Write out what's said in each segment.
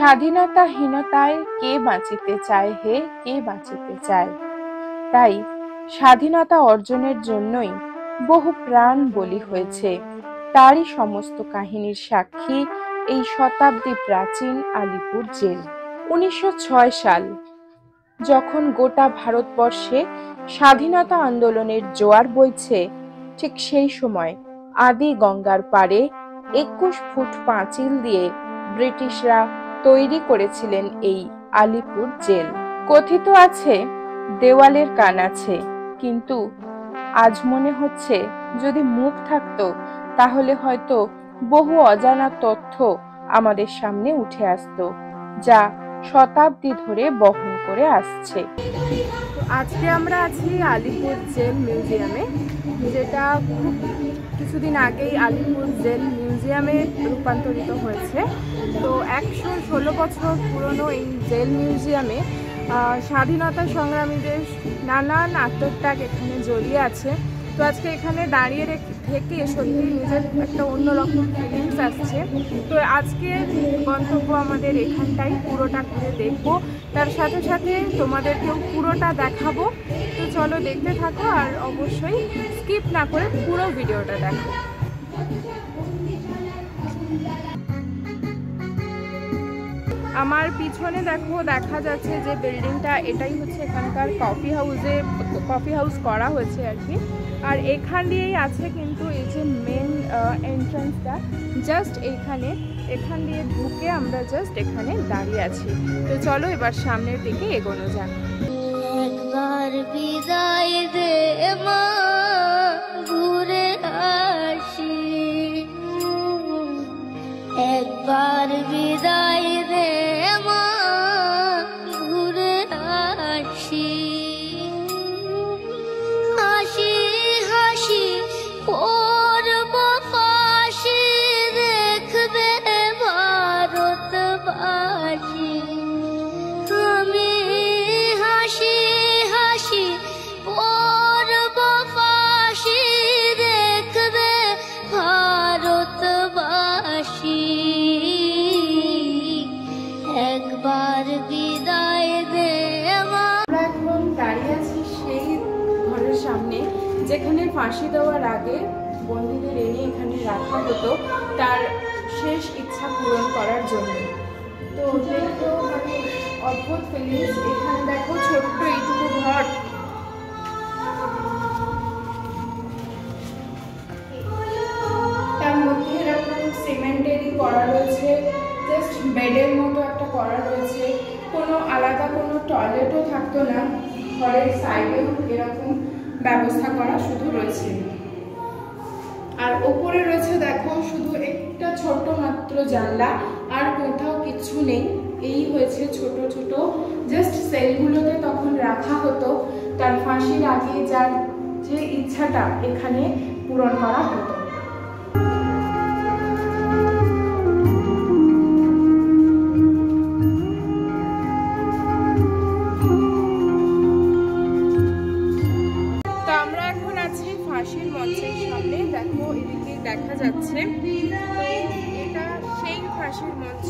স্বাধীনতাহীনতায় কে বাঁচিতে চায় হে, কে বাঁচিতে চায়। তাই স্বাধীনতা অর্জনের জন্যই বহু প্রাণ বলি হয়েছে। তারই সমস্ত কাহিনীর সাক্ষী এই শতাব্দী প্রাচীন আলিপুর জেল। 1906 সাল, যখন গোটা ভারতবর্ষে স্বাধীনতা আন্দোলনের জোয়ার বইছে, ঠিক সেই সময় আদি গঙ্গার পাড়ে 21 ফুট পাঁচিল দিয়ে ব্রিটিশরা তৈরি করেছিলেন এই আলিপুর জেল। কথিত আছে দেওয়ালের কান আছে, কিন্তু আজ মনে হচ্ছে যদি মুখ থাকতো তাহলে হয়তো বহু অজানা তথ্য আমাদের সামনে উঠে আসতো, যা শতাব্দী ধরে বহন করে আসছে। আজকে আমরা আছি আলিপুর জেল মিউজিয়ামে, যেটা খুব কিছুদিন আগেই আলিপুর জেল মিউজিয়ামে রূপান্তরিত হয়েছে। তো 116 বছর পুরনো এই জেল মিউজিয়ামে স্বাধীনতা সংগ্রামীদের নানান আত্মত্যাগ এখানে জড়িয়ে আছে। তো আজকে এখানে দাঁড়িয়ে থেকে সত্যি নিজের একটা অন্যরকম ফিলিংস আসছে। তো আজকের গন্তব্য আমাদের এখানটাই, পুরোটা ঘুরে দেখবো, তার সাথে সাথে তোমাদেরকেও পুরোটা দেখাবো। তো চলো দেখতে থাকো, আর অবশ্যই স্কিপ না করে পুরো ভিডিওটা দেখো। আমার পিছনে দেখো দেখা যাচ্ছে যে বিল্ডিংটা, এটাই হচ্ছে এখানকার কফি হাউস করা হয়েছে আর কি। আর এখান দিয়েই আছে কিন্তু এই যে মেন এন্ট্রান্সটা, জাস্ট এখান দিয়ে ঢুকে আমরা জাস্ট এখানে দাঁড়িয়ে আছি। তো চলো এবার সামনের দিকে এগোনো যাক। একবার বিদায় দে মা, ঘুরে আসি, একবার বিদায় দে মা, ঘুরে আসি, হাসি হাসি করব ফাঁসি, দেখবে ভারতবাসী, আমি হাসি হাসি করব ফাঁসি, দেখবে ভারতবাসী, একবার বিদায় দে মা। আমরা এখন দাঁড়িয়ে আছি সেই ঘরের সামনে যেখানে ফাঁসি দেওয়ার আগে বন্দীদের এনে এখানে রাখা হতো তার শেষ ইচ্ছা পূরণ করার জন্য। তো দেখো মানে অদ্ভুত ফিলিংস। এখানে দেখো ছোট্ট এইটুকু ঘর, তার মধ্যে এরকম সিমেন্টেরই করা রয়েছে, জাস্ট বেডের মতো একটা করা রয়েছে, কোনো আলাদা কোনো টয়লেটও থাকতো না, ঘরের সাইডেও এরকম ব্যবস্থা করা শুধু রয়েছে। আর ওপরে রয়েছে দেখো শুধু একটা ছোট মাত্র জানলা, আর কোথাও কিছু নেই। এই হয়েছে ছোট ছোট জাস্ট সেলগুলোতে তখন রাখা হতো তার ফাঁসির আগে যার যে ইচ্ছাটা এখানে পূরণ করা হতো। ফাঁসির মঞ্চের সামনে দেখো, এদিকে দেখা যাচ্ছে, তো এটা সেই ফাঁসির মঞ্চ।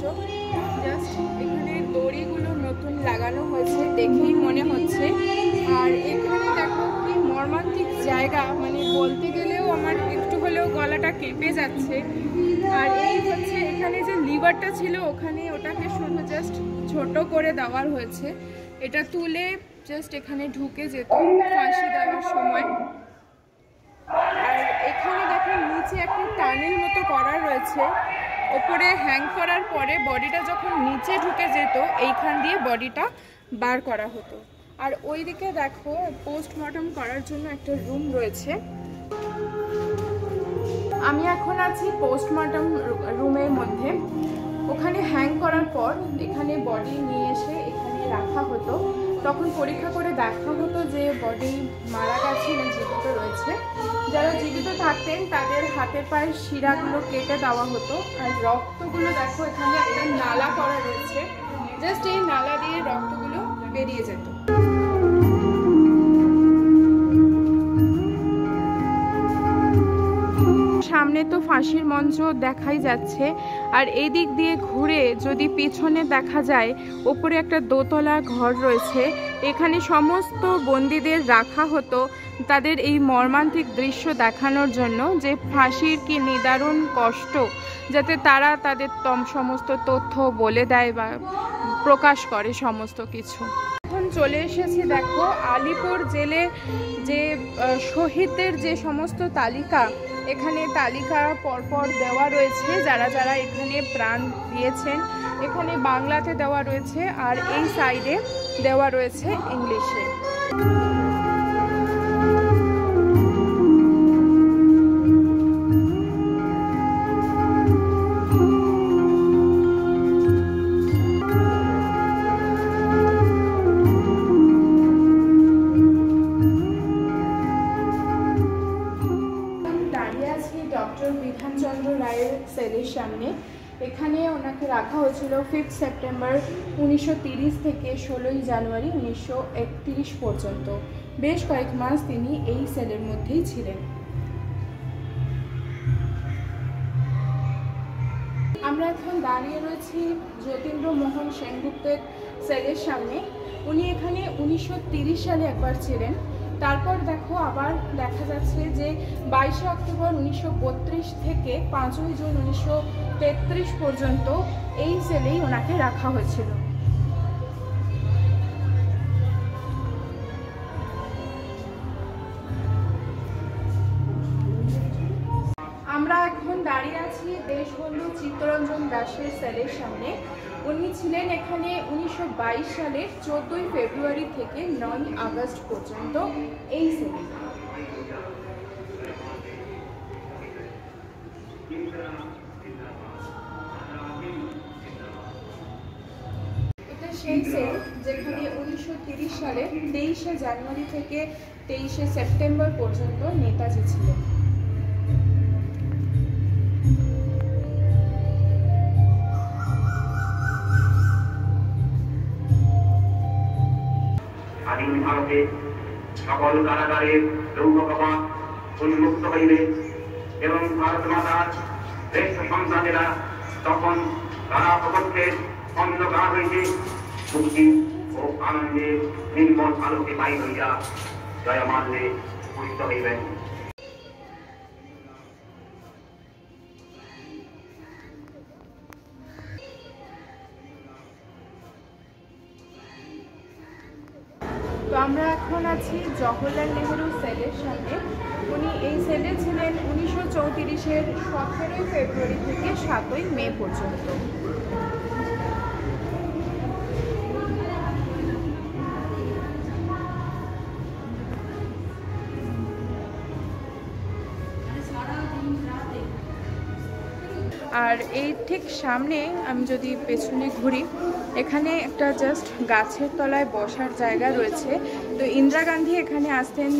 জাস্ট এখানে দড়িগুলো নতুন লাগানো হয়েছে দেখেই মনে হচ্ছে। আর এখানে দেখো কি মর্মান্তিক জায়গা, মানে বলতে গেলেও আমার একটু হলেও গলাটা কেঁপে যাচ্ছে। আর এই হচ্ছে এখানে যে লিভারটা ছিল ওখানে, ওটাকে শুধু জাস্ট ছোট করে দেওয়ার হয়েছে, এটা তুলে জাস্ট এখানে ঢুকে যেত ফাঁসি দেওয়ার সময়। আর এখানে দেখো নিচে একটা টানেল মতো করা রয়েছে, ওপরে হ্যাং করার পরে বডিটা যখন নিচে ঢুকে যেত এইখান দিয়ে বডিটা বার করা হতো। আর ওইদিকে দেখো পোস্টমর্টম করার জন্য একটা রুম রয়েছে। আমি এখন আছি পোস্টমর্টম রুমের মধ্যে। ওখানে হ্যাং করার পর এখানে বডি নিয়ে এসে এখানে রাখা হতো, তখন পরীক্ষা করে দেখা হতো যে বডি মারা গেছে না জীবিত রয়েছে। যারা জীবিত থাকতেন তাদের হাতে পায়ের শিরাগুলো কেটে দেওয়া হতো। আর রক্তগুলো দেখো এখানে একটা নালা করা রয়েছে, জাস্ট এই নালা দিয়ে রক্তগুলো বেরিয়ে যেত। সামনে তো ফাঁসির মঞ্চ দেখাই যাচ্ছে, আর এই দিক দিয়ে ঘুরে যদি পিছনে দেখা যায় ওপরে একটা দোতলা ঘর রয়েছে, এখানে সমস্ত বন্দীদের রাখা হতো তাদের এই মর্মান্তিক দৃশ্য দেখানোর জন্য যে ফাঁসির কি নিদারুণ কষ্ট, যাতে তারা তাদের সমস্ত তথ্য বলে দেয় বা প্রকাশ করে সমস্ত কিছু। এখন চলে এসেছি, দেখো আলিপুর জেলে যে শহীদদের যে সমস্ত তালিকা, এখানে তালিকা পরপর দেওয়া রয়েছে যারা যারা এখানে প্রাণ দিয়েছেন। এখানে বাংলাতে দেওয়া রয়েছে আর এই সাইডে দেওয়া রয়েছে ইংলিশে। ডক্টর বিধানচন্দ্র রায়ের সেলের সামনে। এখানে ওনাকে রাখা হয়েছিল 5 সেপ্টেম্বর 1930 থেকে 16 জানুয়ারি 1931 পর্যন্ত। বেশ কয়েক মাস তিনি এই সেলের মধ্যেই ছিলেন। আমরা এখন দাঁড়িয়ে রয়েছি যতীন্দ্র মোহন সেনগুপ্তের সেলের সামনে। উনি এখানে 1930 সালে একবার ছিলেন। তারপর দেখো আবার দেখা যাচ্ছে যে 22 অক্টোবর 1932 থেকে 5 জুন 1933 পর্যন্ত এই সেলেই ওনাকে রাখা হয়েছিল। আমরা এখন দাঁড়িয়ে আছি দেশবন্ধু চিত্তরঞ্জন দাসের সেলের সামনে। উনি ছিলেন এখানে 1922 সালের 14 ফেব্রুয়ারি থেকে 9 আগস্ট পর্যন্ত এই সেলে। এটা সেই সেল যেখানে 1930 সালে 23 জানুয়ারি থেকে 23 সেপ্টেম্বর পর্যন্ত নেতাজি ছিলেন। স্বাধীন ভারতে সকল কারাগারের লৌহকপাট উন্মুক্ত হইবে এবং ভারত মাতার শ্রেষ্ঠ সন্তানেরা তখন কারা প্রকক্ষের অন্ধকার হইতে মুক্তি ও আনন্দে নির্মল আলোকে পাই হইয়া জয়মাল্যে পুষ্ট হইবেন। তো আমরা এখন আছি জওহরলাল নেহরু সেলের সামনে। উনি এই সেলে ছিলেন 1934-এর 17 ফেব্রুয়ারি থেকে 7 মে পর্যন্ত। আর এই ঠিক সামনে আমি যদি পেছনে ঘুরি, এখানে একটা জাস্ট গাছের তলায় বসার জায়গা রয়েছে। তো ইন্দিরা গান্ধী এখানে আসতেন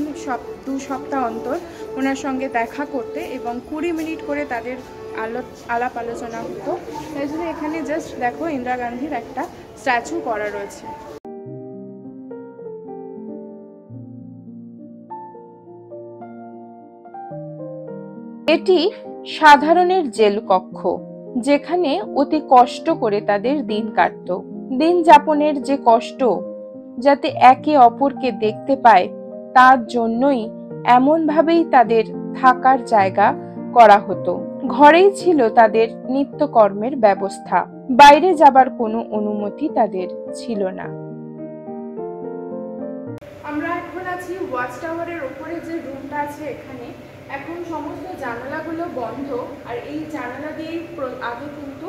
2 সপ্তাহ অন্তর ওনার সঙ্গে দেখা করতে এবং 20 মিনিট করে তাদের আলাপ আলোচনা হতো। তাই জন্য এখানে জাস্ট দেখো ইন্দিরা গান্ধীর একটা স্ট্যাচু করা রয়েছে। এটি সাধারণের জেল কক্ষ, যেখানে অতি কষ্ট করে তাদের দিন কাটত। দিন যাপনের যে কষ্ট, যাতে একে অপরকে দেখতে পায়, তার জন্যই এমন ভাবেই তাদের থাকার জায়গা করা হতো। ঘরেই ছিল তাদের নিত্যকর্মের ব্যবস্থা, বাইরে যাবার কোনো অনুমতি তাদের ছিল না। আমরা এখন আছি ওয়াচ টাওয়ারের উপরে যে রুমটা আছে এখানে। এখন সমস্ত জানালাগুলো বন্ধ, আর এই জানালা দিয়েই আগে কিন্তু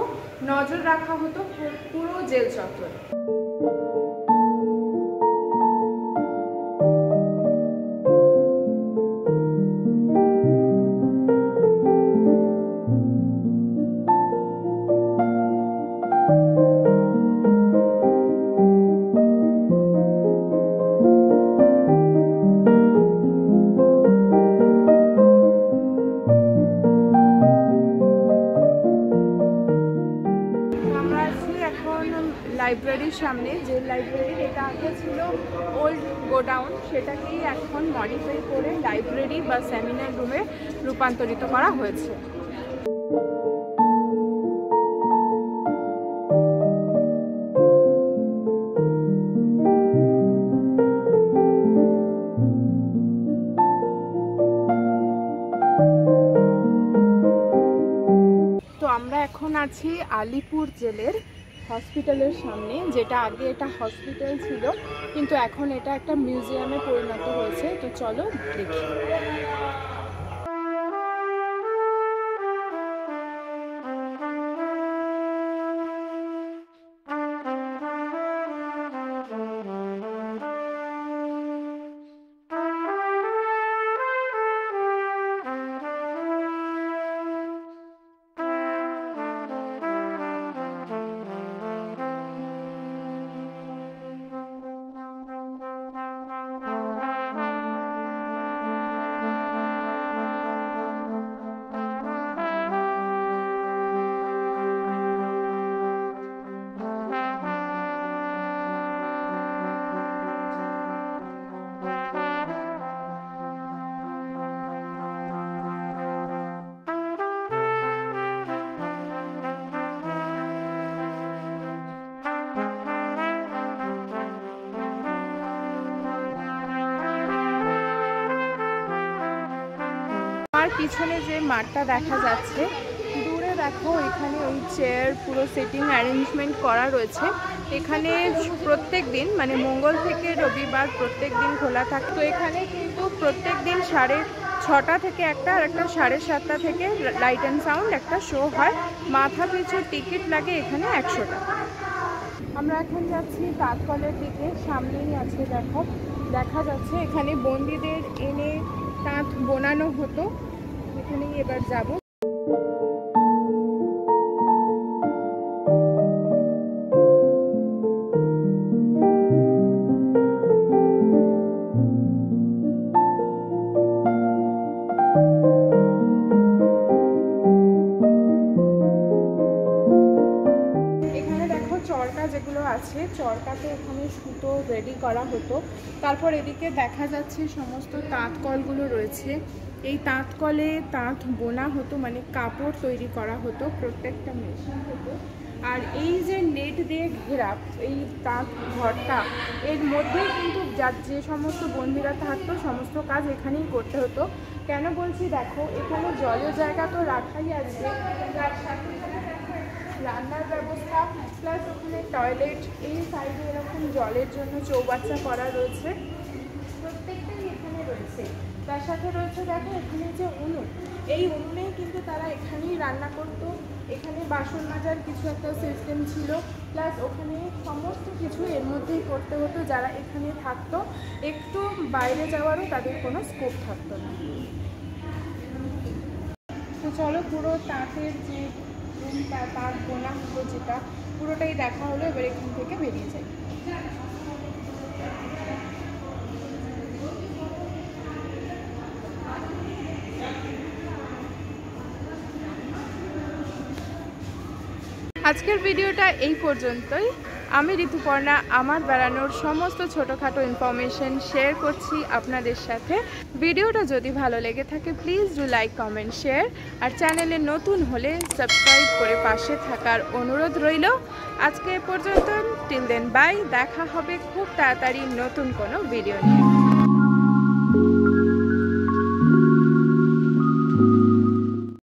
নজর রাখা হতো পুরো জেল চত্বর। লাইব্রেরির সামনে, যে লাইব্রেরি এটা আগে ছিল ওল্ড গোডাউন, সেটাকেই এখন মডিফাই করে লাইব্রেরি বা সেমিনার রুমে রূপান্তরিত করা হয়েছে। আছি আলিপুর জেলের হসপিটালের সামনে, যেটা আগে এটা হসপিটাল ছিল কিন্তু এখন এটা একটা মিউজিয়ামে পরিণত হয়েছে। তো চলো দেখি। আমার পিছনে যে মাঠটা দেখা যাচ্ছে, দূরে দেখো এখানে ওই চেয়ার পুরো সিটিং অ্যারেঞ্জমেন্ট করা রয়েছে। এখানে প্রত্যেক দিন মানে মঙ্গল থেকে রবিবার প্রত্যেক দিন খোলা থাকে। তো এখানে কিন্তু প্রত্যেক দিন 6:30 থেকে একটা, আর একটা 7:30 থেকে লাইট অ্যান্ড সাউন্ড একটা শো হয়। মাথা পিছু টিকিট লাগে এখানে 100 টাকা। আমরা এখন যাচ্ছি তাঁতকলের দিকে, সামনেই আছে দেখো, দেখা যাচ্ছে এখানে বন্দীদের এনে তাঁত বোনানো হতো। এখানেই এবার যাব। এখানে দেখো চরকা যেগুলো আছে, চরকাতে এখানে সুতো রেডি করা হতো। তারপর এদিকে দেখা যাচ্ছে সমস্ত তাঁত কলগুলো রয়েছে। এই তাঁত কলে তাঁত বোনা হতো, মানে কাপড় তৈরি করা হতো, প্রত্যেকটা মেশিন হতো। আর এই যে নেট দিয়ে ঘেরা এই তাঁত ঘরটা, এর মধ্যেই কিন্তু যে সমস্ত বন্দিরা থাকতো সমস্ত কাজ এখানেই করতে হতো। কেন বলছি দেখো, এখানে জলের জায়গা তো রাখাই আছে, তার সাথে রান্নার ব্যবস্থা, প্লাস ওখানে টয়লেট, এই সাইডে এরকম জলের জন্য চৌবাচ্চা করা রয়েছে, প্রত্যেকটাই এখানে রয়েছে। তার সাথে রয়েছে দেখো এখানে যে উনুন, এই উনুনেই কিন্তু তারা এখানেই রান্না করতো। এখানে বাসন মাজার কিছু একটা সিস্টেম ছিল, প্লাস ওখানে সমস্ত কিছু এর মধ্যেই করতে হতো। যারা এখানে থাকতো, একটু বাইরে যাওয়ারও তাদের কোনো স্কোপ থাকতো না। তো চলো পুরো তাঁতের যে তাঁত বোনা হতো যেটা, পুরোটাই দেখা হলো। এবার এখান থেকে বেরিয়ে যাই। আজকের ভিডিওটা এই পর্যন্তই। আমি ঋতুপর্ণা আমার বেড়ানোর সমস্ত ছোটোখাটো ইনফরমেশন শেয়ার করছি আপনাদের সাথে। ভিডিওটা যদি ভালো লেগে থাকে please do like, comment, share. আর চ্যানেলে নতুন হলে সাবস্ক্রাইব করে পাশে থাকার অনুরোধ রইল। আজকে এ পর্যন্ত, টিল দেন বাই। দেখা হবে খুব তাড়াতাড়ি নতুন কোনো ভিডিও নিয়ে।